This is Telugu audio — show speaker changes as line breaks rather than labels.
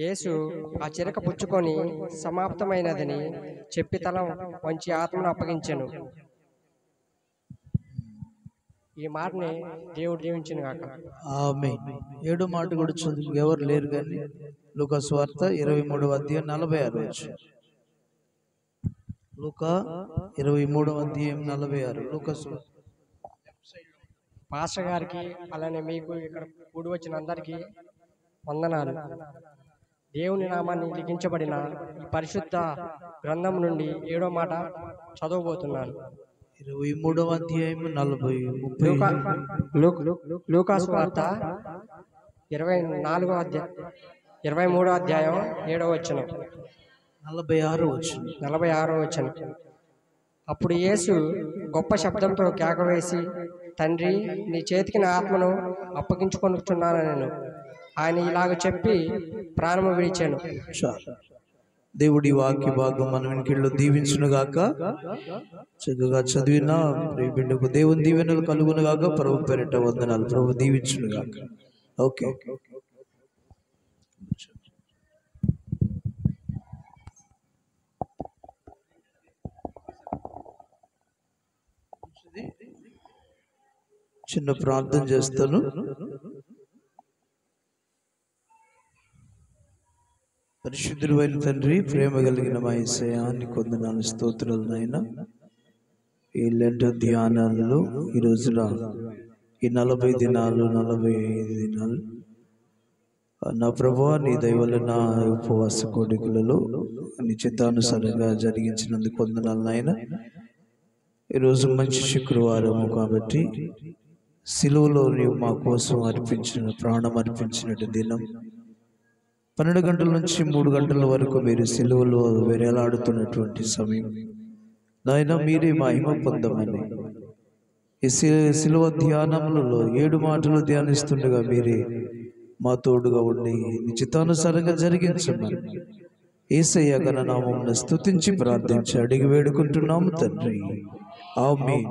యేసు ఆ చిరక పుచ్చుకొని సమాప్తమైనదని చెప్పి తల వంచి ఆత్మను అప్పగించెను. ఈ మాటని దేవుడు దీవించును గాక.
ఆమేన్. 7వ మాట కూడా చదువు, ఎవరు లేరు కానీ లూకా సువార్త 23వ అధ్యాయం 46 వచ్చి. లూకా 23వ అధ్యాయం 46. లూకా
పాస్టర్ గారికి అలానే మీకు ఇక్కడ కూడి వచ్చిన అందరికీ వందనాలు. దేవుని నామాన్ని లిఖించబడిన ఈ పరిశుద్ధ గ్రంథం నుండి 7వ మాట చదవబోతున్నాను.
23వ అధ్యాయం 40
లూకా సువార్త 23వ అధ్యాయం 7వ వచనం 46వ వచనం. అప్పుడు యేసు గొప్ప శబ్దంతో కేకవేసి, తండ్రి, నీ చేతికి నా ఆత్మను అప్పగించుకొనుచున్నాను నేను. ఆయన ఇలాగ చెప్పి ప్రాణము విడిచాను.
దేవుడి వాక్య భాగం మన వెనుకల్లో దీవించును గాక. చక్కగా చదివిన ప్రియ బిడ్డకు దేవుని దీవెనలు కలుగును గాక. ప్రభు పేరిట వందనాలు. ప్రభు దీవించును గాక. ఓకే. చిన్న ప్రార్థన చేస్తాను. పరిశుద్ధుడు అయిన తండ్రి, ప్రేమ కలిగిన మా యేసయ్యా, నీకు వందనాలు, స్తోత్రాలు నాయనా. ఈ లెంట ధ్యానాలలో ఈ రోజున ఈ 40 దినాలు 45 దినాలు నా ప్రభువా, నీ దయ వల్ల నా ఉపవాస కోడికలలో నీ చిత్తానుసారంగా జరిగించినందుకు వందనాలు నాయనా. ఈరోజు మంచి శుక్రవారం కాబట్టి సిలువలో నీవు మా కోసం అర్పించిన ప్రాణం అర్పించినట్టు దినం. 12 గంటల నుంచి 3 గంటల వరకు మీరు సిలువలో వేరేలాడుతున్నటువంటి సమయం నాయన, మీరే మహిమ పొందమని ఈ సిలువ ధ్యానములలో 7 మాటలు ధ్యానిస్తుండగా మీరే మా తోడుగా ఉండి నిశ్చితానుసారంగా జరిగించమని యేసయ్య ఘన నామమున స్తుతించి ప్రార్థించి అడిగి వేడుకుంటున్నాము తండ్రి. ఆమేన్.